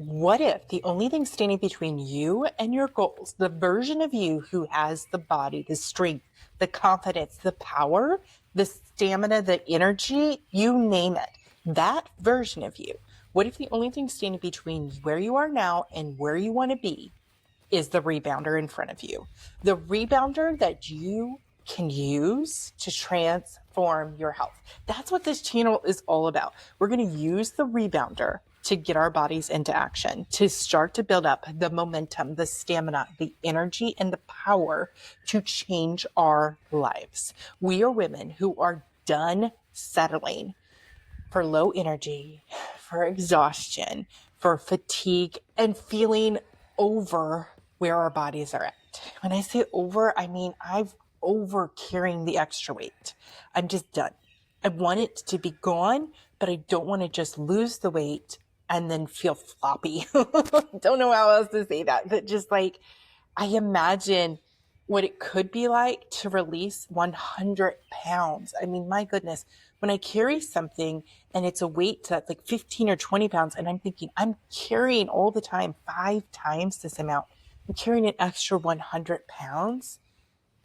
What if the only thing standing between you and your goals, the version of you who has the body, the strength, the confidence, the power, the stamina, the energy, you name it, that version of you, what if the only thing standing between where you are now and where you want to be is the rebounder in front of you? The rebounder that you can use to transform your health. That's what this channel is all about. We're going to use the rebounder to get our bodies into action, to start to build up the momentum, the stamina, the energy, and the power to change our lives. We are women who are done settling for low energy, for exhaustion, for fatigue, and feeling over where our bodies are at. When I say over, I mean I've over carrying the extra weight. I'm just done. I want it to be gone, but I don't want to just lose the weight and then feel floppy. Don't know how else to say that, but just like I imagine what it could be like to release 100 pounds. I mean, my goodness, when I carry something and it's a weight that's like 15 or 20 pounds, and I'm thinking I'm carrying all the time 5 times this amount, I'm carrying an extra 100 pounds.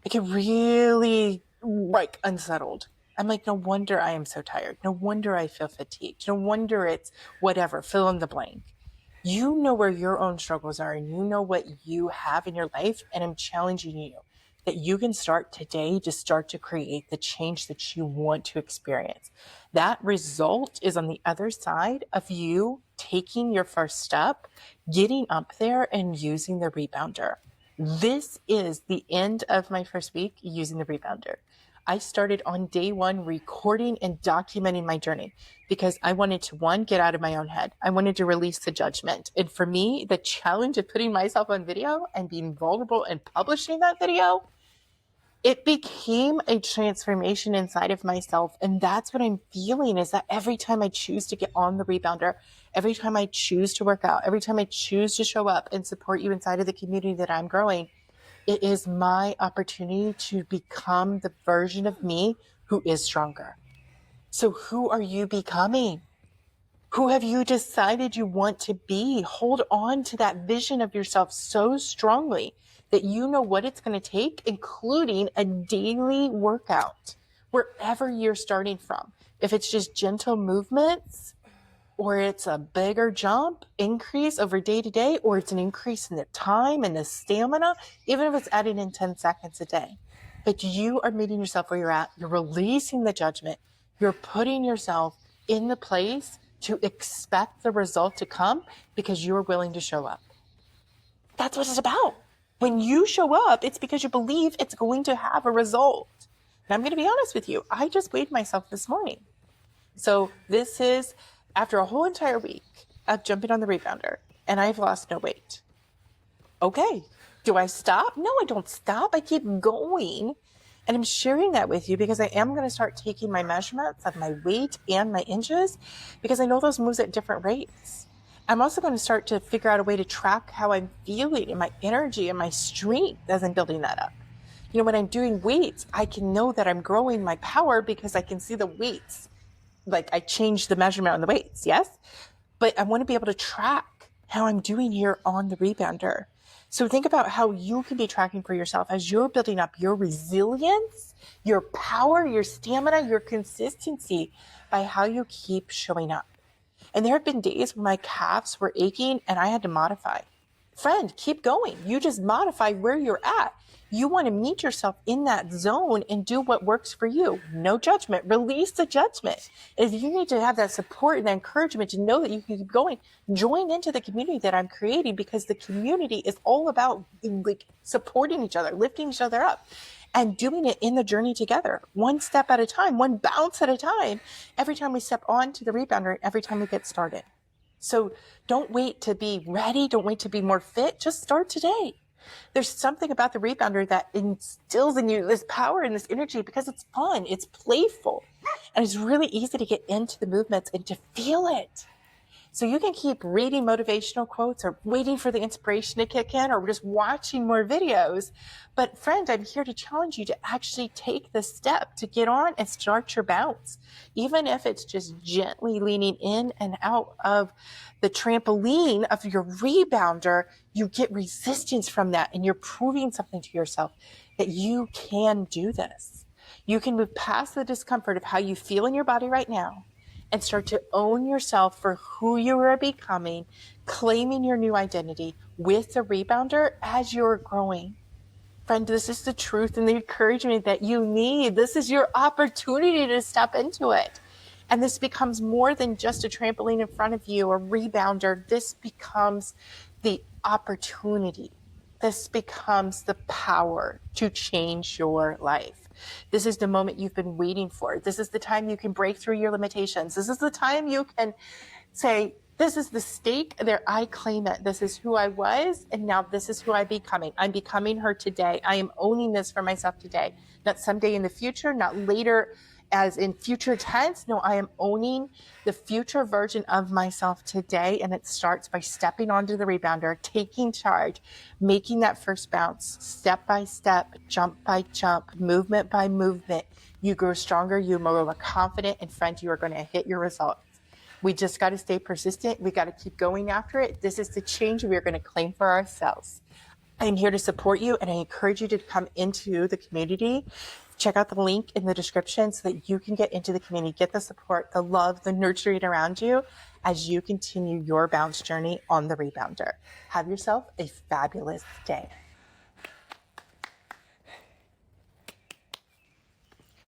I get really like unsettled. I'm like, no wonder I am so tired. No wonder I feel fatigued. No wonder it's whatever, fill in the blank. You know where your own struggles are and you know what you have in your life. And I'm challenging you that you can start today to start to create the change that you want to experience. That result is on the other side of you taking your first step, getting up there and using the rebounder. This is the end of my first week using the rebounder. I started on day one recording and documenting my journey because I wanted to, one, get out of my own head. I wanted to release the judgment. And for me, the challenge of putting myself on video and being vulnerable and publishing that video, it became a transformation inside of myself. And that's what I'm feeling, is that every time I choose to get on the rebounder, every time I choose to work out, every time I choose to show up and support you inside of the community that I'm growing, it is my opportunity to become the version of me who is stronger. So who are you becoming? Who have you decided you want to be? Hold on to that vision of yourself so strongly that you know what it's going to take, including a daily workout, wherever you're starting from. If it's just gentle movements, or it's a bigger jump increase over day to day, or it's an increase in the time and the stamina, even if it's adding in 10 seconds a day. But you are meeting yourself where you're at. You're releasing the judgment. You're putting yourself in the place to expect the result to come because you're willing to show up. That's what it's about. When you show up, it's because you believe it's going to have a result. And I'm going to be honest with you. I just weighed myself this morning. So this is after a whole entire week of jumping on the rebounder, and I've lost no weight. Okay. Do I stop? No, I don't stop. I keep going. And I'm sharing that with you because I am going to start taking my measurements of my weight and my inches because I know those moves at different rates. I'm also going to start to figure out a way to track how I'm feeling and my energy and my strength as I'm building that up. You know, when I'm doing weights, I can know that I'm growing my power because I can see the weights. Like I changed the measurement on the weights, yes? But I want to be able to track how I'm doing here on the rebounder. So think about how you can be tracking for yourself as you're building up your resilience, your power, your stamina, your consistency by how you keep showing up. And there have been days when my calves were aching and I had to modify. Friend, keep going. You just modify where you're at. You want to meet yourself in that zone and do what works for you. No judgment. Release the judgment. If you need to have that support and that encouragement to know that you can keep going, join into the community that I'm creating because the community is all about like supporting each other, lifting each other up, and doing it in the journey together, one step at a time, one bounce at a time, every time we step onto the rebounder, every time we get started. So don't wait to be ready. Don't wait to be more fit. Just start today. There's something about the rebounder that instills in you this power and this energy because it's fun, it's playful, and it's really easy to get into the movements and to feel it. So you can keep reading motivational quotes or waiting for the inspiration to kick in or just watching more videos. But friend, I'm here to challenge you to actually take the step to get on and start your bounce. Even if it's just gently leaning in and out of the trampoline of your rebounder, you get resistance from that and you're proving something to yourself that you can do this. You can move past the discomfort of how you feel in your body right now and start to own yourself for who you are becoming, claiming your new identity with the rebounder as you're growing. Friend, this is the truth and the encouragement that you need. This is your opportunity to step into it. And this becomes more than just a trampoline in front of you, a rebounder. This becomes the opportunity. This becomes the power to change your life. This is the moment you've been waiting for. This is the time you can break through your limitations. This is the time you can say, this is the stake there. I claim it. This is who I was. And now this is who I'm becoming. I'm becoming her today. I am owning this for myself today. Not someday in the future, not later as in future tense. No, I am owning the future version of myself today. And it starts by stepping onto the rebounder, taking charge, making that first bounce, step by step, jump by jump, movement by movement. You grow stronger, you more confident, and friend, you are going to hit your results. We just got to stay persistent. We got to keep going after it. This is the change we are going to claim for ourselves. I'm here to support you, and I encourage you to come into the community. Check out the link in the description so that you can get into the community, get the support, the love, the nurturing around you as you continue your bounce journey on the rebounder. Have yourself a fabulous day.